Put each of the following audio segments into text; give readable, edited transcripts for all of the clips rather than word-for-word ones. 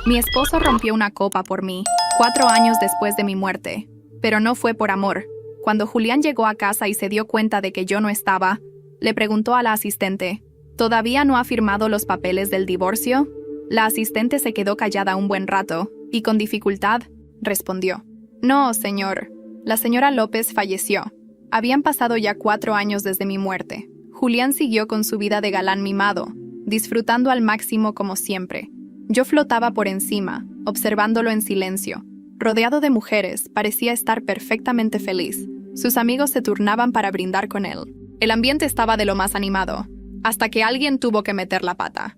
Mi esposo rompió una copa por mí, 4 años después de mi muerte. Pero no fue por amor. Cuando Julián llegó a casa y se dio cuenta de que yo no estaba, le preguntó a la asistente, ¿todavía no ha firmado los papeles del divorcio? La asistente se quedó callada un buen rato y con dificultad respondió, no, señor. La señora López falleció. Habían pasado ya 4 años desde mi muerte. Julián siguió con su vida de galán mimado, disfrutando al máximo como siempre. Yo flotaba por encima, observándolo en silencio. Rodeado de mujeres, parecía estar perfectamente feliz. Sus amigos se turnaban para brindar con él. El ambiente estaba de lo más animado, hasta que alguien tuvo que meter la pata.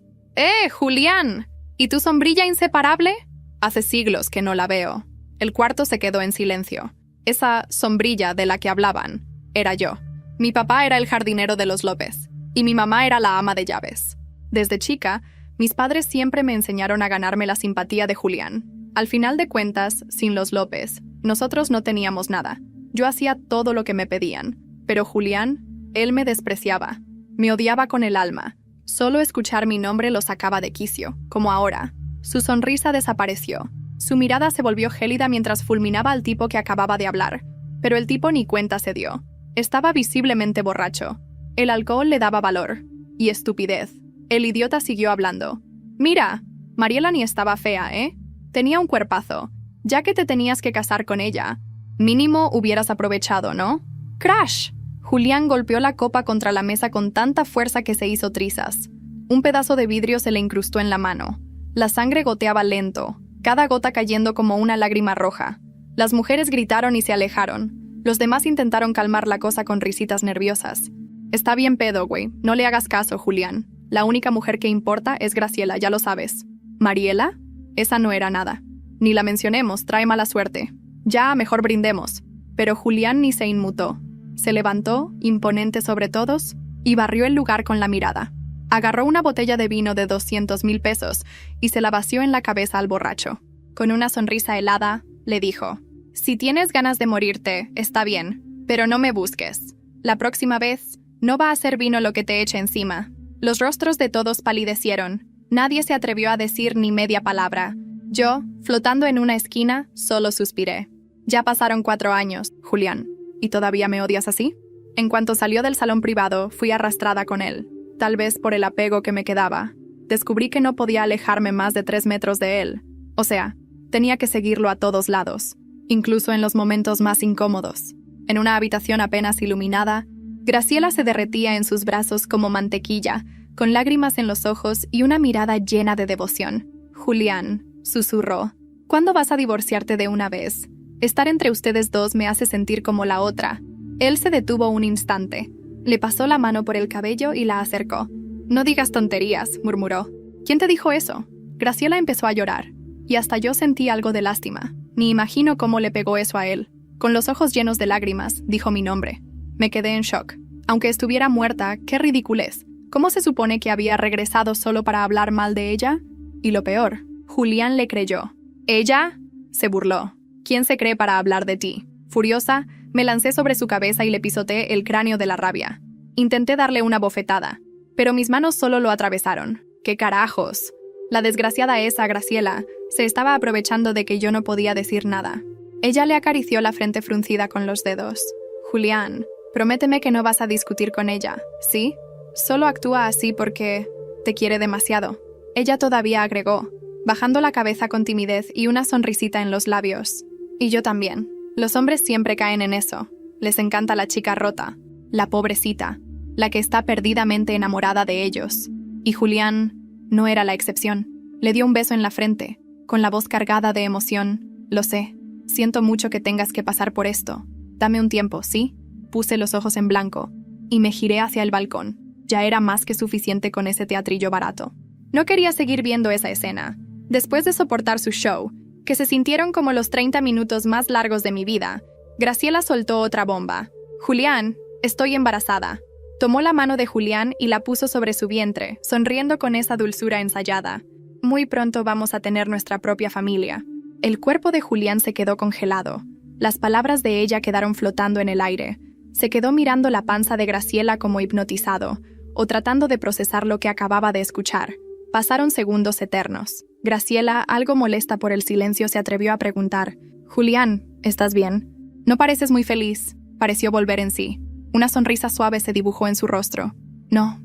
Julián! ¿Y tu sombrilla inseparable? Hace siglos que no la veo. El cuarto se quedó en silencio. Esa sombrilla de la que hablaban era yo. Mi papá era el jardinero de los López, y mi mamá era la ama de llaves. Desde chica, mis padres siempre me enseñaron a ganarme la simpatía de Julián. Al final de cuentas, sin los López, nosotros no teníamos nada. Yo hacía todo lo que me pedían, pero Julián, él me despreciaba. Me odiaba con el alma. Solo escuchar mi nombre lo sacaba de quicio, como ahora. Su sonrisa desapareció. Su mirada se volvió gélida mientras fulminaba al tipo que acababa de hablar. Pero el tipo ni cuenta se dio. Estaba visiblemente borracho. El alcohol le daba valor. Y estupidez. El idiota siguió hablando. Mira, Mariela ni estaba fea, ¿eh? Tenía un cuerpazo. Ya que te tenías que casar con ella, mínimo hubieras aprovechado, ¿no? ¡Crash! Julián golpeó la copa contra la mesa con tanta fuerza que se hizo trizas. Un pedazo de vidrio se le incrustó en la mano. La sangre goteaba lento, cada gota cayendo como una lágrima roja. Las mujeres gritaron y se alejaron. Los demás intentaron calmar la cosa con risitas nerviosas. Está bien pedo, güey. No le hagas caso, Julián. La única mujer que importa es Graciela, ya lo sabes. ¿Mariela? Esa no era nada. Ni la mencionemos, trae mala suerte. Ya, mejor brindemos. Pero Julián ni se inmutó. Se levantó, imponente sobre todos, y barrió el lugar con la mirada. Agarró una botella de vino de 200,000 pesos y se la vació en la cabeza al borracho. Con una sonrisa helada, le dijo, si tienes ganas de morirte, está bien, pero no me busques. La próxima vez, no va a ser vino lo que te eche encima. Los rostros de todos palidecieron. Nadie se atrevió a decir ni media palabra. Yo, flotando en una esquina, solo suspiré. Ya pasaron 4 años, Julián. ¿Y todavía me odias así? En cuanto salió del salón privado, fui arrastrada con él. Tal vez por el apego que me quedaba. Descubrí que no podía alejarme más de 3 metros de él. O sea, tenía que seguirlo a todos lados, incluso en los momentos más incómodos. En una habitación apenas iluminada, Graciela se derretía en sus brazos como mantequilla, con lágrimas en los ojos y una mirada llena de devoción. Julián, susurró, ¿cuándo vas a divorciarte de una vez? Estar entre ustedes dos me hace sentir como la otra. Él se detuvo un instante. Le pasó la mano por el cabello y la acercó. No digas tonterías, murmuró. ¿Quién te dijo eso? Graciela empezó a llorar, y hasta yo sentí algo de lástima. Ni imagino cómo le pegó eso a él. Con los ojos llenos de lágrimas, dijo mi nombre. Me quedé en shock. Aunque estuviera muerta, qué ridiculez. ¿Cómo se supone que había regresado solo para hablar mal de ella? Y lo peor, Julián le creyó. ¿Ella? Se burló. ¿Quién se cree para hablar de ti? Furiosa, me lancé sobre su cabeza y le pisoteé el cráneo de la rabia. Intenté darle una bofetada, pero mis manos solo lo atravesaron. ¡Qué carajos! La desgraciada esa, Graciela, se estaba aprovechando de que yo no podía decir nada. Ella le acarició la frente fruncida con los dedos. Julián, prométeme que no vas a discutir con ella, ¿sí? Solo actúa así porque te quiere demasiado. Ella todavía agregó, bajando la cabeza con timidez y una sonrisita en los labios. Y yo también. Los hombres siempre caen en eso. Les encanta la chica rota, la pobrecita, la que está perdidamente enamorada de ellos. Y Julián no era la excepción. Le dio un beso en la frente, con la voz cargada de emoción. Lo sé, siento mucho que tengas que pasar por esto. Dame un tiempo, ¿sí? Puse los ojos en blanco y me giré hacia el balcón. Ya era más que suficiente con ese teatrillo barato. No quería seguir viendo esa escena. Después de soportar su show, que se sintieron como los 30 minutos más largos de mi vida, Graciela soltó otra bomba. Julián, estoy embarazada. Tomó la mano de Julián y la puso sobre su vientre, sonriendo con esa dulzura ensayada. Muy pronto vamos a tener nuestra propia familia. El cuerpo de Julián se quedó congelado. Las palabras de ella quedaron flotando en el aire. Se quedó mirando la panza de Graciela como hipnotizado, o tratando de procesar lo que acababa de escuchar. Pasaron segundos eternos. Graciela, algo molesta por el silencio, se atrevió a preguntar: «Julián, ¿estás bien? No pareces muy feliz». Pareció volver en sí. Una sonrisa suave se dibujó en su rostro. No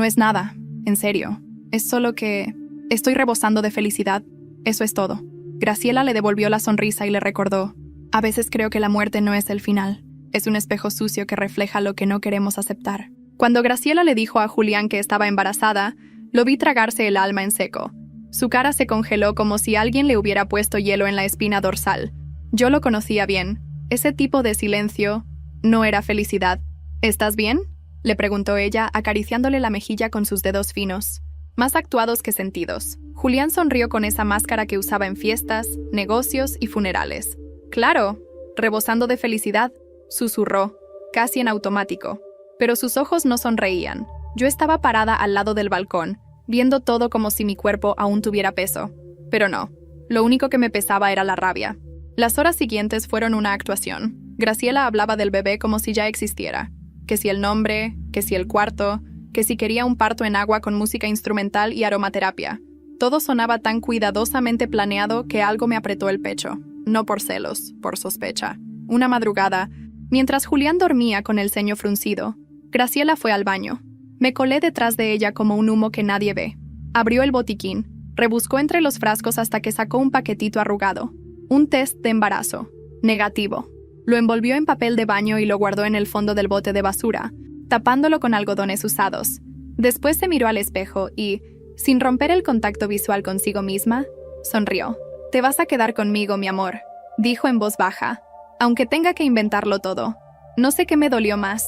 es nada. En serio. Es solo que estoy rebosando de felicidad. Eso es todo». Graciela le devolvió la sonrisa y le recordó: «A veces creo que la muerte no es el final. Es un espejo sucio que refleja lo que no queremos aceptar». Cuando Graciela le dijo a Julián que estaba embarazada, lo vi tragarse el alma en seco. Su cara se congeló como si alguien le hubiera puesto hielo en la espina dorsal. Yo lo conocía bien. Ese tipo de silencio no era felicidad. «¿Estás bien?», le preguntó ella, acariciándole la mejilla con sus dedos finos, más actuados que sentidos. Julián sonrió con esa máscara que usaba en fiestas, negocios y funerales. «Claro», rebosando de felicidad, susurró, casi en automático. Pero sus ojos no sonreían. Yo estaba parada al lado del balcón, viendo todo como si mi cuerpo aún tuviera peso. Pero no, lo único que me pesaba era la rabia. Las horas siguientes fueron una actuación. Graciela hablaba del bebé como si ya existiera. Que si el nombre, que si el cuarto, que si quería un parto en agua con música instrumental y aromaterapia. Todo sonaba tan cuidadosamente planeado que algo me apretó el pecho. No por celos, por sospecha. Una madrugada, mientras Julián dormía con el ceño fruncido, Graciela fue al baño. Me colé detrás de ella como un humo que nadie ve. Abrió el botiquín, rebuscó entre los frascos hasta que sacó un paquetito arrugado. Un test de embarazo. Negativo. Lo envolvió en papel de baño y lo guardó en el fondo del bote de basura, tapándolo con algodones usados. Después se miró al espejo y, sin romper el contacto visual consigo misma, sonrió. «Te vas a quedar conmigo, mi amor», dijo en voz baja, aunque tenga que inventarlo todo. No sé qué me dolió más,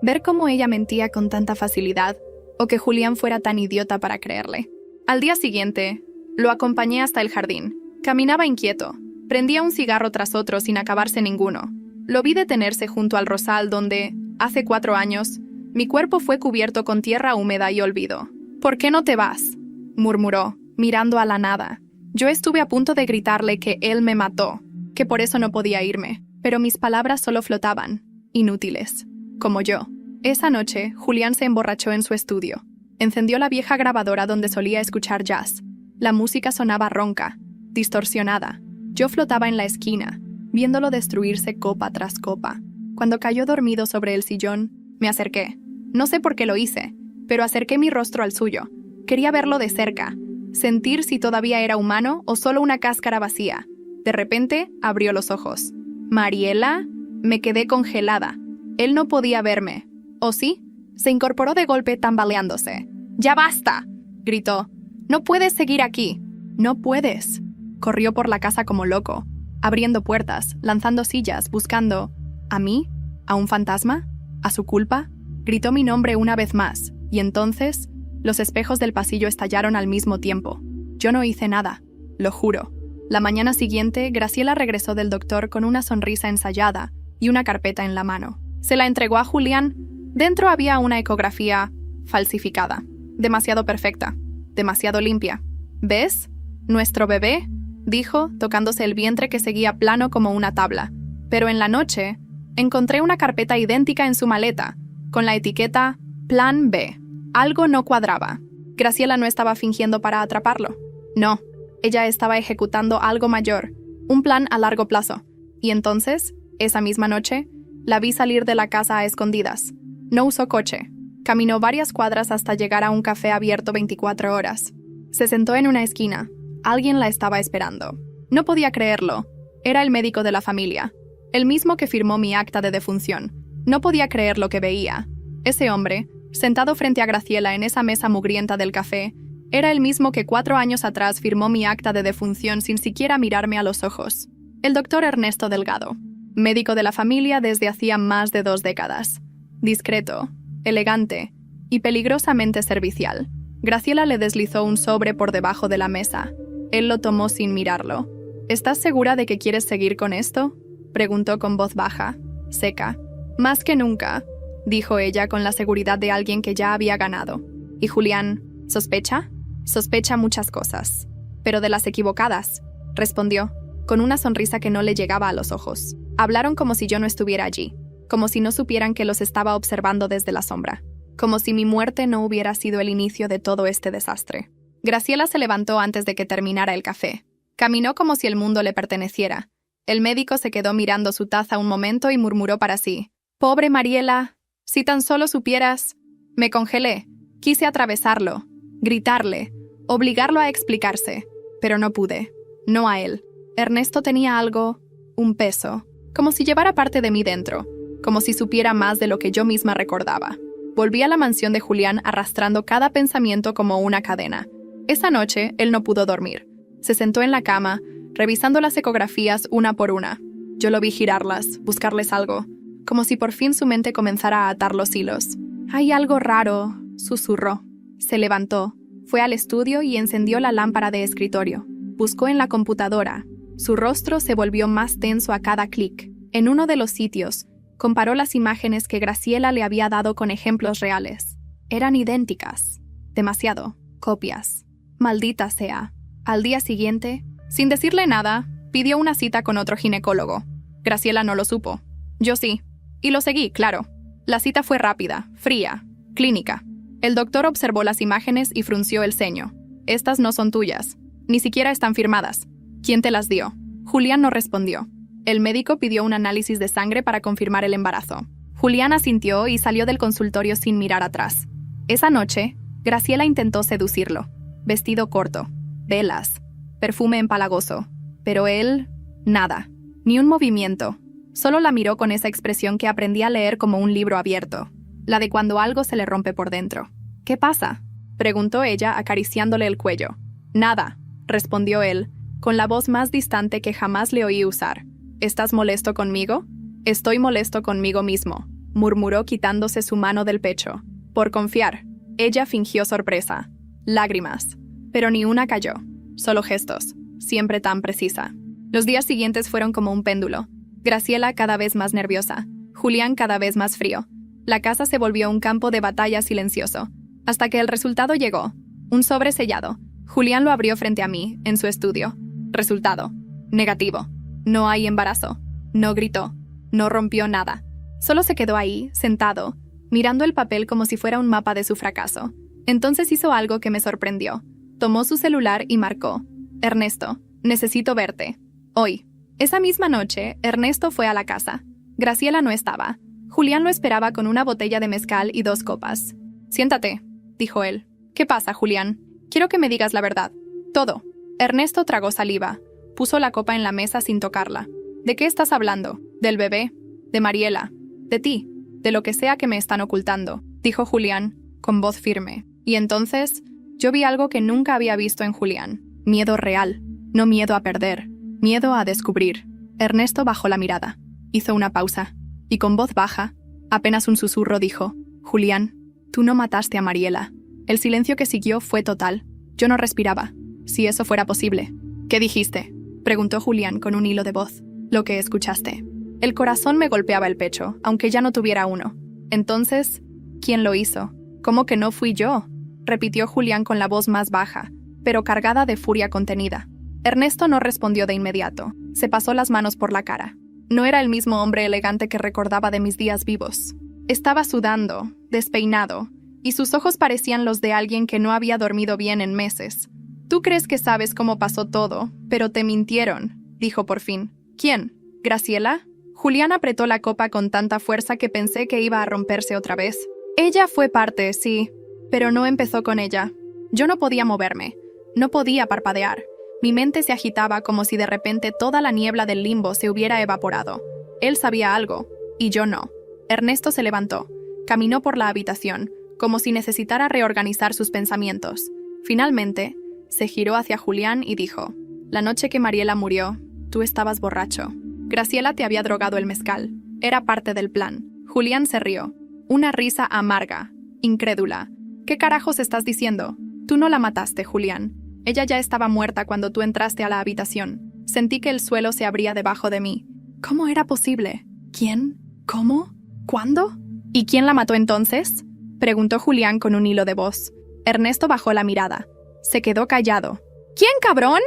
ver cómo ella mentía con tanta facilidad, o que Julián fuera tan idiota para creerle. Al día siguiente, lo acompañé hasta el jardín. Caminaba inquieto. Prendía un cigarro tras otro sin acabarse ninguno. Lo vi detenerse junto al rosal donde, hace 4 años, mi cuerpo fue cubierto con tierra húmeda y olvido. «¿Por qué no te vas?», murmuró, mirando a la nada. Yo estuve a punto de gritarle que él me mató, que por eso no podía irme, pero mis palabras solo flotaban, inútiles, como yo. Esa noche, Julián se emborrachó en su estudio. Encendió la vieja grabadora donde solía escuchar jazz. La música sonaba ronca, distorsionada. Yo flotaba en la esquina, viéndolo destruirse copa tras copa. Cuando cayó dormido sobre el sillón, me acerqué. No sé por qué lo hice, pero acerqué mi rostro al suyo. Quería verlo de cerca, sentir si todavía era humano o solo una cáscara vacía. De repente, abrió los ojos. «¿Mariela?». Me quedé congelada. Él no podía verme. ¿O sí? Se incorporó de golpe tambaleándose. «¡Ya basta!», gritó. «No puedes seguir aquí». «No puedes». Corrió por la casa como loco, abriendo puertas, lanzando sillas, buscando... ¿A mí? ¿A un fantasma? ¿A su culpa? Gritó mi nombre una vez más, y entonces los espejos del pasillo estallaron al mismo tiempo. Yo no hice nada, lo juro. La mañana siguiente, Graciela regresó del doctor con una sonrisa ensayada y una carpeta en la mano. Se la entregó a Julián. Dentro había una ecografía falsificada, demasiado perfecta, demasiado limpia. «¿Ves? Nuestro bebé», dijo, tocándose el vientre que seguía plano como una tabla. Pero en la noche, encontré una carpeta idéntica en su maleta, con la etiqueta Plan B. Algo no cuadraba. Graciela no estaba fingiendo para atraparlo. No, ella estaba ejecutando algo mayor, un plan a largo plazo. Y entonces, esa misma noche, la vi salir de la casa a escondidas. No usó coche. Caminó varias cuadras hasta llegar a un café abierto 24 horas. Se sentó en una esquina. Alguien la estaba esperando. No podía creerlo. Era el médico de la familia, el mismo que firmó mi acta de defunción. No podía creer lo que veía. Ese hombre, sentado frente a Graciela en esa mesa mugrienta del café, era el mismo que 4 años atrás firmó mi acta de defunción sin siquiera mirarme a los ojos. El doctor Ernesto Delgado, médico de la familia desde hacía más de 2 décadas. Discreto, elegante y peligrosamente servicial. Graciela le deslizó un sobre por debajo de la mesa. Él lo tomó sin mirarlo. «¿Estás segura de que quieres seguir con esto?», preguntó con voz baja, seca. «Más que nunca», dijo ella con la seguridad de alguien que ya había ganado. «¿Y Julián, sospecha?». «Sospecha muchas cosas, pero de las equivocadas», respondió, con una sonrisa que no le llegaba a los ojos. Hablaron como si yo no estuviera allí, como si no supieran que los estaba observando desde la sombra. como si mi muerte no hubiera sido el inicio de todo este desastre. Graciela se levantó antes de que terminara el café. Caminó como si el mundo le perteneciera. El médico se quedó mirando su taza un momento y murmuró para sí: «Pobre Mariela, si tan solo supieras». Me congelé. Quise atravesarlo, gritarle, obligarlo a explicarse, pero no pude. No a él. Ernesto tenía algo, un peso, como si llevara parte de mí dentro, como si supiera más de lo que yo misma recordaba. Volví a la mansión de Julián arrastrando cada pensamiento como una cadena. Esa noche, él no pudo dormir. Se sentó en la cama, revisando las ecografías una por una. Yo lo vi girarlas, buscarles algo, como si por fin su mente comenzara a atar los hilos. «Hay algo raro», susurró. Se levantó, fue al estudio y encendió la lámpara de escritorio. Buscó en la computadora. Su rostro se volvió más tenso a cada clic. En uno de los sitios, comparó las imágenes que Graciela le había dado con ejemplos reales. Eran idénticas. Demasiado. Copias. Maldita sea. Al día siguiente, sin decirle nada, pidió una cita con otro ginecólogo. Graciela no lo supo. Yo sí. Y lo seguí, claro. La cita fue rápida, fría, clínica. El doctor observó las imágenes y frunció el ceño. «Estas no son tuyas. Ni siquiera están firmadas. ¿Quién te las dio?» Julián no respondió. El médico pidió un análisis de sangre para confirmar el embarazo. Julián asintió y salió del consultorio sin mirar atrás. Esa noche, Graciela intentó seducirlo. Vestido corto, velas, perfume empalagoso. Pero él, nada. Ni un movimiento. Solo la miró con esa expresión que aprendí a leer como un libro abierto. La de cuando algo se le rompe por dentro. «¿Qué pasa?», preguntó ella acariciándole el cuello. «Nada», respondió él, con la voz más distante que jamás le oí usar. «¿Estás molesto conmigo?» «Estoy molesto conmigo mismo», murmuró quitándose su mano del pecho. Por confiar. Ella fingió sorpresa. Lágrimas. Pero ni una cayó. Solo gestos. Siempre tan precisa. Los días siguientes fueron como un péndulo. Graciela cada vez más nerviosa. Julián cada vez más frío. La casa se volvió un campo de batalla silencioso. Hasta que el resultado llegó. Un sobre sellado. Julián lo abrió frente a mí, en su estudio. Resultado: negativo. No hay embarazo. No gritó. No rompió nada. Solo se quedó ahí, sentado, mirando el papel como si fuera un mapa de su fracaso. Entonces hizo algo que me sorprendió. Tomó su celular y marcó: «Ernesto, necesito verte. Hoy». Esa misma noche, Ernesto fue a la casa. Graciela no estaba. Julián lo esperaba con una botella de mezcal y 2 copas. «Siéntate», dijo él. «¿Qué pasa, Julián? Quiero que me digas la verdad. Todo». Ernesto tragó saliva. Puso la copa en la mesa sin tocarla. «¿De qué estás hablando? ¿Del bebé? ¿De Mariela? ¿De ti? De lo que sea que me están ocultando», dijo Julián, con voz firme. Y entonces, yo vi algo que nunca había visto en Julián. Miedo real. No miedo a perder. Miedo a descubrir. Ernesto bajó la mirada. Hizo una pausa. Y con voz baja, apenas un susurro, dijo: «Julián, tú no mataste a Mariela». El silencio que siguió fue total. Yo no respiraba. Si eso fuera posible. «¿Qué dijiste?», preguntó Julián con un hilo de voz. «Lo que escuchaste». El corazón me golpeaba el pecho, aunque ya no tuviera uno. Entonces, ¿quién lo hizo? «¿Cómo que no fui yo?», repitió Julián con la voz más baja, pero cargada de furia contenida. Ernesto no respondió de inmediato. Se pasó las manos por la cara. No era el mismo hombre elegante que recordaba de mis días vivos. Estaba sudando, despeinado, y sus ojos parecían los de alguien que no había dormido bien en meses. «Tú crees que sabes cómo pasó todo, pero te mintieron», dijo por fin. «¿Quién? ¿Graciela?». Julián apretó la copa con tanta fuerza que pensé que iba a romperse otra vez. «Ella fue parte, sí, pero no empezó con ella. Yo no podía moverme, no podía parpadear. Mi mente se agitaba como si de repente toda la niebla del limbo se hubiera evaporado. Él sabía algo, y yo no». Ernesto se levantó. Caminó por la habitación, como si necesitara reorganizar sus pensamientos. Finalmente, se giró hacia Julián y dijo: «La noche que Mariela murió, tú estabas borracho. Graciela te había drogado el mezcal. Era parte del plan». Julián se rió. Una risa amarga, incrédula. «¿Qué carajos estás diciendo? Tú no la mataste, Julián. Ella ya estaba muerta cuando tú entraste a la habitación. Sentí que el suelo se abría debajo de mí. ¿Cómo era posible? ¿Quién? ¿Cómo? ¿Cuándo? ¿Y quién la mató entonces?», preguntó Julián con un hilo de voz. Ernesto bajó la mirada. Se quedó callado. «¿Quién, cabrón?»,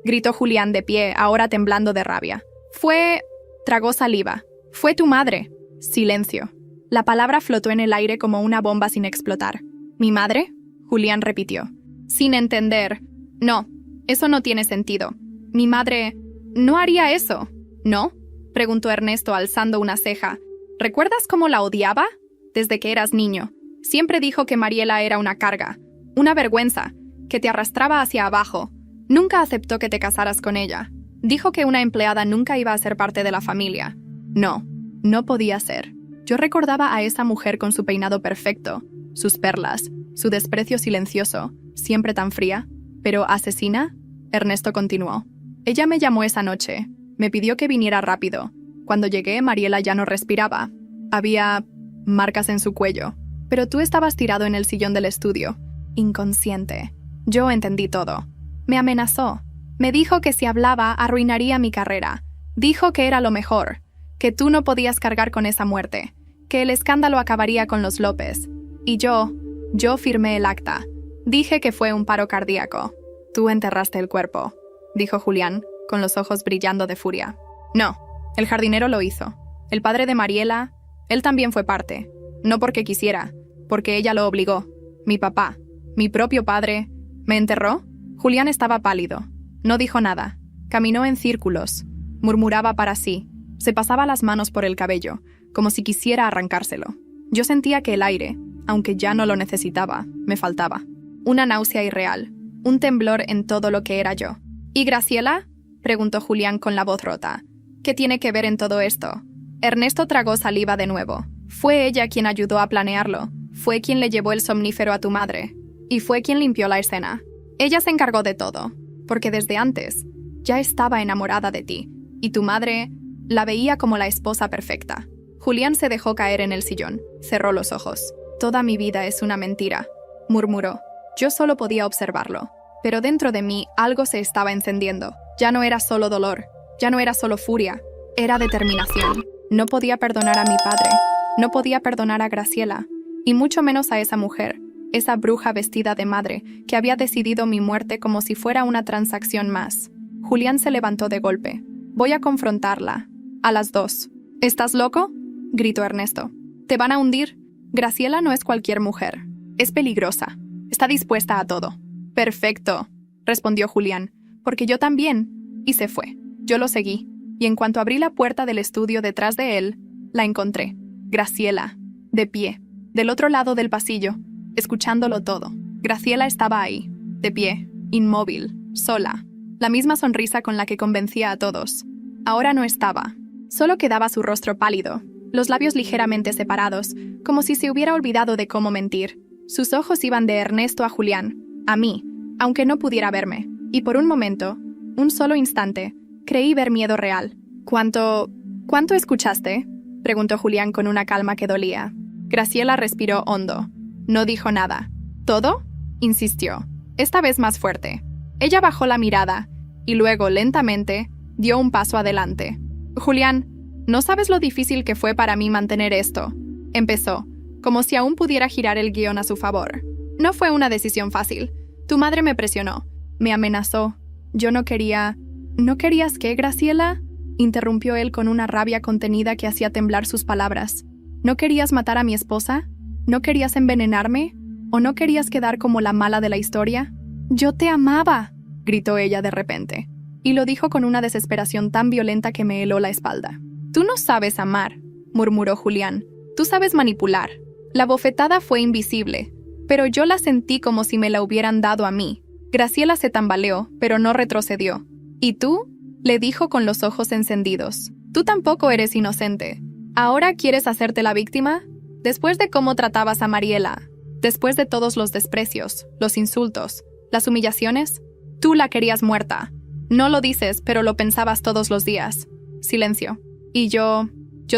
gritó Julián de pie, ahora temblando de rabia. «Fue...». Tragó saliva. «Fue tu madre». Silencio. La palabra flotó en el aire como una bomba sin explotar. ¿Mi madre? Julián repitió, sin entender. No, eso no tiene sentido. Mi madre no haría eso, ¿no? Preguntó Ernesto alzando una ceja. ¿Recuerdas cómo la odiaba? Desde que eras niño. Siempre dijo que Mariela era una carga, una vergüenza, que te arrastraba hacia abajo. Nunca aceptó que te casaras con ella. Dijo que una empleada nunca iba a ser parte de la familia. No, no podía ser. Yo recordaba a esa mujer con su peinado perfecto, sus perlas, su desprecio silencioso, siempre tan fría. ¿Pero asesina? Ernesto continuó. Ella me llamó esa noche. Me pidió que viniera rápido. Cuando llegué, Mariela ya no respiraba. Había marcas en su cuello. Pero tú estabas tirado en el sillón del estudio, inconsciente. Yo entendí todo. Me amenazó. Me dijo que si hablaba, arruinaría mi carrera. Dijo que era lo mejor, que tú no podías cargar con esa muerte, que el escándalo acabaría con los López. Y yo firmé el acta. Dije que fue un paro cardíaco. Tú enterraste el cuerpo, dijo Julián, con los ojos brillando de furia. No, el jardinero lo hizo. El padre de Mariela, él también fue parte. No porque quisiera, porque ella lo obligó. Mi papá, mi propio padre, ¿me enterró? Julián estaba pálido. No dijo nada. Caminó en círculos. Murmuraba para sí. Se pasaba las manos por el cabello, como si quisiera arrancárselo. Yo sentía que el aire, aunque ya no lo necesitaba, me faltaba. Una náusea irreal. Un temblor en todo lo que era yo. ¿Y Graciela? Preguntó Julián con la voz rota. ¿Qué tiene que ver en todo esto? Ernesto tragó saliva de nuevo. Fue ella quien ayudó a planearlo. Fue quien le llevó el somnífero a tu madre. Y fue quien limpió la escena. Ella se encargó de todo. Porque desde antes ya estaba enamorada de ti. Y tu madre la veía como la esposa perfecta. Julián se dejó caer en el sillón. Cerró los ojos. Toda mi vida es una mentira, murmuró. Yo solo podía observarlo. Pero dentro de mí algo se estaba encendiendo. Ya no era solo dolor. Ya no era solo furia. Era determinación. No podía perdonar a mi padre. No podía perdonar a Graciela. Y mucho menos a esa mujer. Esa bruja vestida de madre que había decidido mi muerte como si fuera una transacción más. Julián se levantó de golpe. Voy a confrontarla. A las 2. ¿Estás loco? Gritó Ernesto. ¿Te van a hundir? Graciela no es cualquier mujer. Es peligrosa. Está dispuesta a todo. Perfecto, respondió Julián, porque yo también. Y se fue. Yo lo seguí. Y en cuanto abrí la puerta del estudio detrás de él, la encontré. Graciela, de pie, del otro lado del pasillo, escuchándolo todo. Graciela estaba ahí, de pie, inmóvil, sola. La misma sonrisa con la que convencía a todos. Ahora no estaba. Solo quedaba su rostro pálido, los labios ligeramente separados, como si se hubiera olvidado de cómo mentir. Sus ojos iban de Ernesto a Julián, a mí, aunque no pudiera verme. Y por un momento, un solo instante, creí ver miedo real. ¿Cuánto escuchaste? Preguntó Julián con una calma que dolía. Graciela respiró hondo. No dijo nada. ¿Todo? Insistió, esta vez más fuerte. Ella bajó la mirada, y luego, lentamente, dio un paso adelante. Julián, no sabes lo difícil que fue para mí mantener esto. Empezó, como si aún pudiera girar el guión a su favor. No fue una decisión fácil. Tu madre me presionó, me amenazó. Yo no quería... ¿No querías qué, Graciela? Interrumpió él con una rabia contenida que hacía temblar sus palabras. ¿No querías matar a mi esposa? ¿No querías envenenarme? ¿O no querías quedar como la mala de la historia? ¡Yo te amaba!, gritó ella de repente. Y lo dijo con una desesperación tan violenta que me heló la espalda. Tú no sabes amar, murmuró Julián. Tú sabes manipular. La bofetada fue invisible, pero yo la sentí como si me la hubieran dado a mí. Graciela se tambaleó, pero no retrocedió. ¿Y tú?, le dijo con los ojos encendidos. Tú tampoco eres inocente. ¿Ahora quieres hacerte la víctima? Después de cómo tratabas a Mariela, después de todos los desprecios, los insultos, las humillaciones, tú la querías muerta. No lo dices, pero lo pensabas todos los días. Silencio. Y yo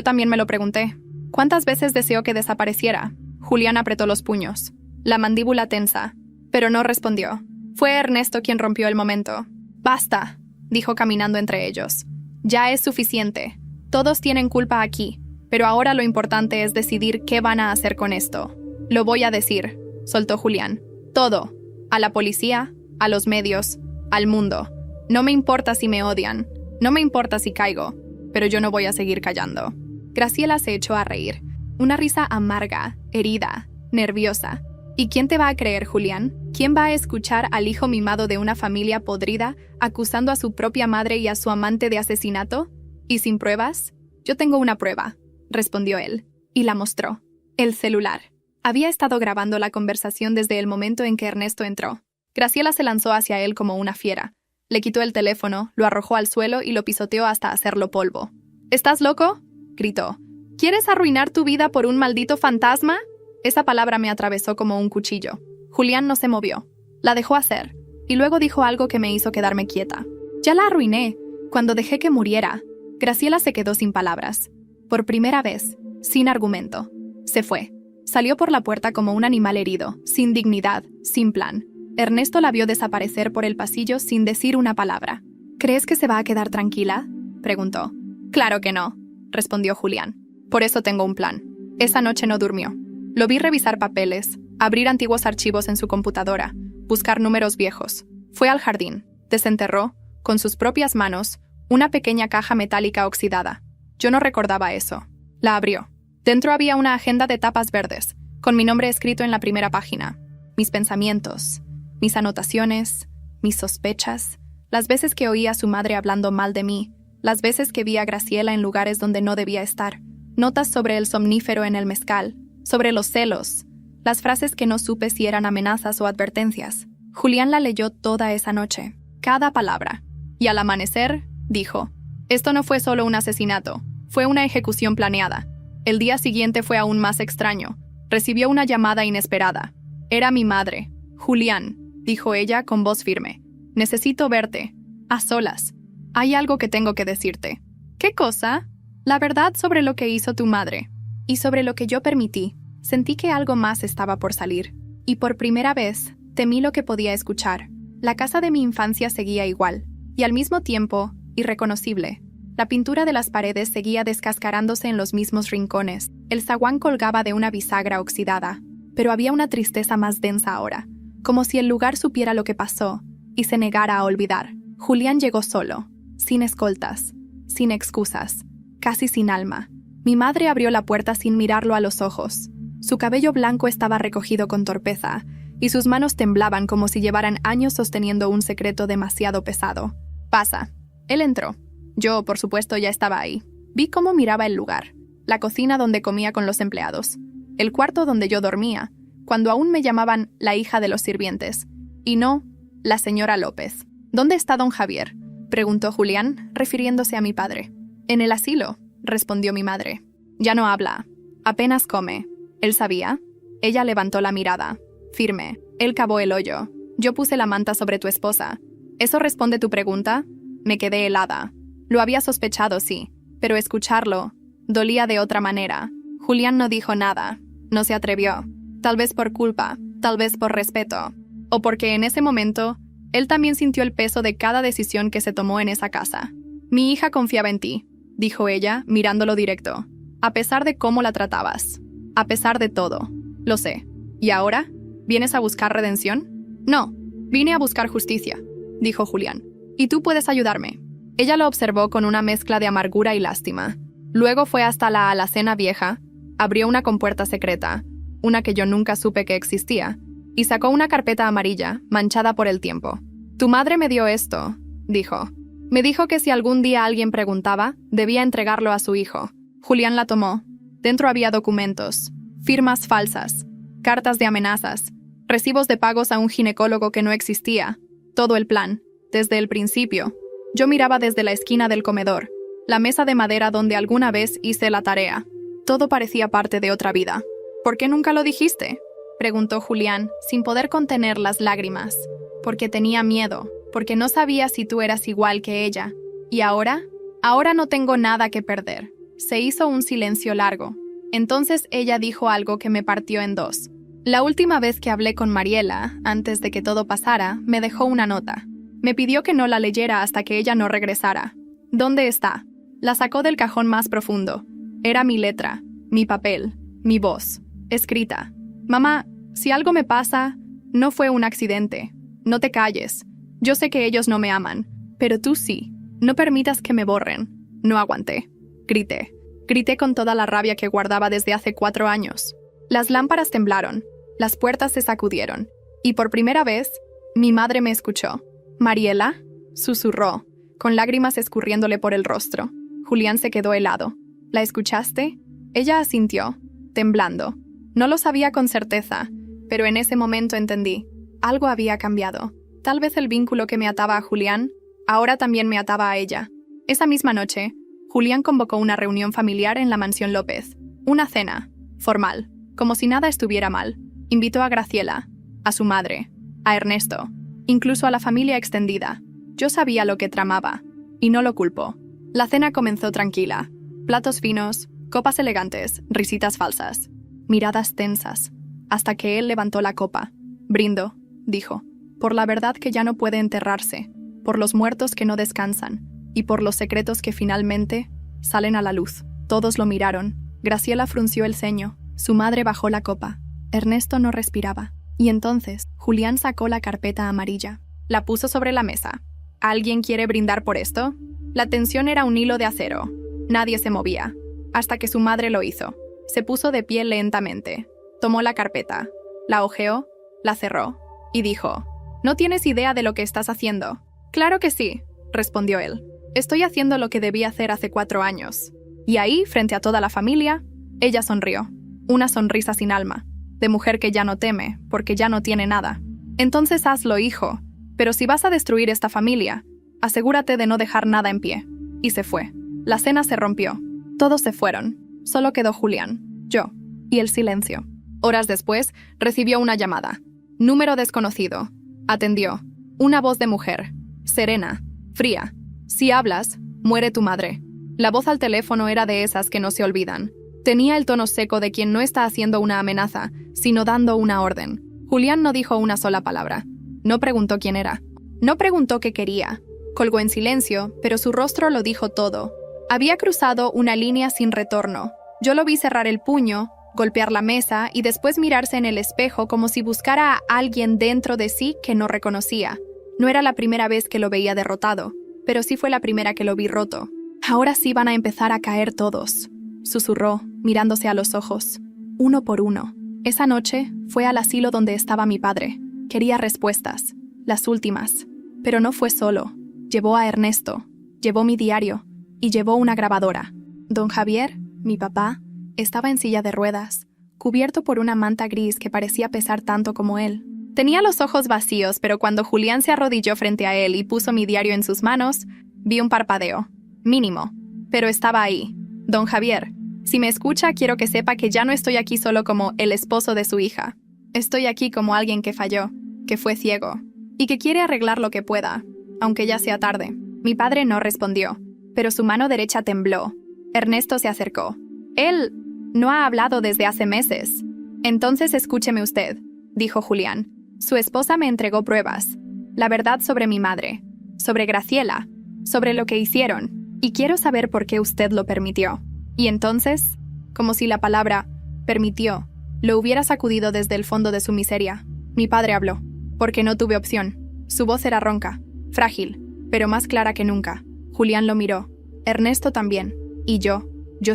también me lo pregunté. ¿Cuántas veces deseó que desapareciera? Julián apretó los puños, la mandíbula tensa, pero no respondió. Fue Ernesto quien rompió el momento. Basta, dijo caminando entre ellos. Ya es suficiente. Todos tienen culpa aquí, pero ahora lo importante es decidir qué van a hacer con esto. Lo voy a decir, soltó Julián. Todo. A la policía, a los medios, al mundo. No me importa si me odian, no me importa si caigo, pero yo no voy a seguir callando. Graciela se echó a reír. Una risa amarga, herida, nerviosa. ¿Y quién te va a creer, Julián? ¿Quién va a escuchar al hijo mimado de una familia podrida acusando a su propia madre y a su amante de asesinato? ¿Y sin pruebas? Yo tengo una prueba, respondió él, y la mostró. El celular. Había estado grabando la conversación desde el momento en que Ernesto entró. Graciela se lanzó hacia él como una fiera. Le quitó el teléfono, lo arrojó al suelo y lo pisoteó hasta hacerlo polvo. ¿Estás loco?, gritó. ¿Quieres arruinar tu vida por un maldito fantasma? Esa palabra me atravesó como un cuchillo. Julián no se movió. La dejó hacer, y luego dijo algo que me hizo quedarme quieta. Ya la arruiné, cuando dejé que muriera. Graciela se quedó sin palabras. Por primera vez, sin argumento. Se fue. Salió por la puerta como un animal herido, sin dignidad, sin plan. Ernesto la vio desaparecer por el pasillo sin decir una palabra. ¿Crees que se va a quedar tranquila?, preguntó. Claro que no, respondió Julián. Por eso tengo un plan. Esa noche no durmió. Lo vi revisar papeles, abrir antiguos archivos en su computadora, buscar números viejos. Fue al jardín, desenterró, con sus propias manos, una pequeña caja metálica oxidada. Yo no recordaba eso. La abrió. Dentro había una agenda de tapas verdes, con mi nombre escrito en la primera página. Mis pensamientos, mis anotaciones, mis sospechas, las veces que oí a su madre hablando mal de mí, las veces que vi a Graciela en lugares donde no debía estar, notas sobre el somnífero en el mezcal, sobre los celos, las frases que no supe si eran amenazas o advertencias. Julián la leyó toda esa noche, cada palabra. Y al amanecer, dijo, esto no fue solo un asesinato, fue una ejecución planeada. El día siguiente fue aún más extraño. Recibió una llamada inesperada. Era mi madre. Julián, dijo ella con voz firme. Necesito verte. A solas. Hay algo que tengo que decirte. ¿Qué cosa? La verdad sobre lo que hizo tu madre. Y sobre lo que yo permití. Sentí que algo más estaba por salir. Y por primera vez, temí lo que podía escuchar. La casa de mi infancia seguía igual. Y al mismo tiempo, irreconocible. La pintura de las paredes seguía descascarándose en los mismos rincones. El zaguán colgaba de una bisagra oxidada. Pero había una tristeza más densa ahora. Como si el lugar supiera lo que pasó y se negara a olvidar. Julián llegó solo, sin escoltas, sin excusas, casi sin alma. Mi madre abrió la puerta sin mirarlo a los ojos. Su cabello blanco estaba recogido con torpeza, y sus manos temblaban como si llevaran años sosteniendo un secreto demasiado pesado. Pasa. Él entró. Yo, por supuesto, ya estaba ahí. Vi cómo miraba el lugar, la cocina donde comía con los empleados, el cuarto donde yo dormía, cuando aún me llamaban la hija de los sirvientes, y no la señora López. ¿Dónde está don Javier?, preguntó Julián, refiriéndose a mi padre. En el asilo, respondió mi madre. Ya no habla, apenas come. ¿Él sabía? Ella levantó la mirada, firme. Él cavó el hoyo. Yo puse la manta sobre tu esposa. ¿Eso responde tu pregunta? Me quedé helada. Lo había sospechado, sí, pero escucharlo dolía de otra manera. Julián no dijo nada, no se atrevió. Tal vez por culpa, tal vez por respeto, o porque en ese momento él también sintió el peso de cada decisión que se tomó en esa casa. Mi hija confiaba en ti, dijo ella, mirándolo directo. A pesar de cómo la tratabas, a pesar de todo. Lo sé. ¿Y ahora? ¿Vienes a buscar redención? No, vine a buscar justicia, dijo Julián. Y tú puedes ayudarme. Ella lo observó con una mezcla de amargura y lástima. Luego fue hasta la alacena vieja, abrió una compuerta secreta, una que yo nunca supe que existía, y sacó una carpeta amarilla, manchada por el tiempo. Tu madre me dio esto, dijo. Me dijo que si algún día alguien preguntaba, debía entregarlo a su hijo. Julián la tomó. Dentro había documentos, firmas falsas, cartas de amenazas, recibos de pagos a un ginecólogo que no existía. Todo el plan, desde el principio. Yo miraba desde la esquina del comedor, la mesa de madera donde alguna vez hice la tarea. Todo parecía parte de otra vida. ¿Por qué nunca lo dijiste?, preguntó Julián, sin poder contener las lágrimas. Porque tenía miedo, porque no sabía si tú eras igual que ella. ¿Y ahora? Ahora no tengo nada que perder. Se hizo un silencio largo. Entonces ella dijo algo que me partió en dos. La última vez que hablé con Mariela, antes de que todo pasara, me dejó una nota. Me pidió que no la leyera hasta que ella no regresara. ¿Dónde está? La sacó del cajón más profundo. Era mi letra, mi papel, mi voz, escrita. Mamá, si algo me pasa, no fue un accidente. No te calles. Yo sé que ellos no me aman, pero tú sí. No permitas que me borren. No aguanté. Grité. Grité con toda la rabia que guardaba desde hace 4 años. Las lámparas temblaron, las puertas se sacudieron, y por primera vez, mi madre me escuchó. «Mariela», susurró, con lágrimas escurriéndole por el rostro. Julián se quedó helado. «¿La escuchaste?» Ella asintió, temblando. No lo sabía con certeza, pero en ese momento entendí. Algo había cambiado. Tal vez el vínculo que me ataba a Julián, ahora también me ataba a ella. Esa misma noche, Julián convocó una reunión familiar en la mansión López. Una cena, formal, como si nada estuviera mal. Invitó a Graciela, a su madre, a Ernesto, incluso a la familia extendida. Yo sabía lo que tramaba, y no lo culpo. La cena comenzó tranquila. Platos finos, copas elegantes, risitas falsas, miradas tensas, hasta que él levantó la copa. «Brindo», dijo, «por la verdad que ya no puede enterrarse, por los muertos que no descansan, y por los secretos que finalmente salen a la luz». Todos lo miraron. Graciela frunció el ceño. Su madre bajó la copa. Ernesto no respiraba. Y entonces, Julián sacó la carpeta amarilla. La puso sobre la mesa. ¿Alguien quiere brindar por esto? La tensión era un hilo de acero. Nadie se movía. Hasta que su madre lo hizo. Se puso de pie lentamente. Tomó la carpeta. La hojeó, la cerró. Y dijo, «¿No tienes idea de lo que estás haciendo?» «Claro que sí», respondió él. «Estoy haciendo lo que debí hacer hace 4 años». Y ahí, frente a toda la familia, ella sonrió. Una sonrisa sin alma, de mujer que ya no teme, porque ya no tiene nada. «Entonces hazlo, hijo. Pero si vas a destruir esta familia, asegúrate de no dejar nada en pie». Y se fue. La cena se rompió. Todos se fueron. Solo quedó Julián, yo, y el silencio. Horas después, recibió una llamada. Número desconocido. Atendió. Una voz de mujer. Serena. Fría. «Si hablas, muere tu madre». La voz al teléfono era de esas que no se olvidan. Tenía el tono seco de quien no está haciendo una amenaza, sino dando una orden. Julián no dijo una sola palabra. No preguntó quién era. No preguntó qué quería. Colgó en silencio, pero su rostro lo dijo todo. Había cruzado una línea sin retorno. Yo lo vi cerrar el puño, golpear la mesa y después mirarse en el espejo como si buscara a alguien dentro de sí que no reconocía. No era la primera vez que lo veía derrotado, pero sí fue la primera que lo vi roto. «Ahora sí van a empezar a caer todos», susurró, mirándose a los ojos. «Uno por uno». Esa noche fue al asilo donde estaba mi padre. Quería respuestas, las últimas. Pero no fue solo. Llevó a Ernesto, llevó mi diario y llevó una grabadora. Don Javier, mi papá, estaba en silla de ruedas, cubierto por una manta gris que parecía pesar tanto como él. Tenía los ojos vacíos, pero cuando Julián se arrodilló frente a él y puso mi diario en sus manos, vi un parpadeo. Mínimo, pero estaba ahí. «Don Javier, si me escucha, quiero que sepa que ya no estoy aquí solo como el esposo de su hija. Estoy aquí como alguien que falló, que fue ciego, y que quiere arreglar lo que pueda, aunque ya sea tarde». Mi padre no respondió, pero su mano derecha tembló. Ernesto se acercó. «Él no ha hablado desde hace meses». «Entonces escúcheme usted», dijo Julián. «Su esposa me entregó pruebas. La verdad sobre mi madre, sobre Graciela, sobre lo que hicieron. Y quiero saber por qué usted lo permitió». Y entonces, como si la palabra «permitió» lo hubiera sacudido desde el fondo de su miseria, mi padre habló, porque no tuve opción. Su voz era ronca, frágil, pero más clara que nunca. Julián lo miró, Ernesto también, y yo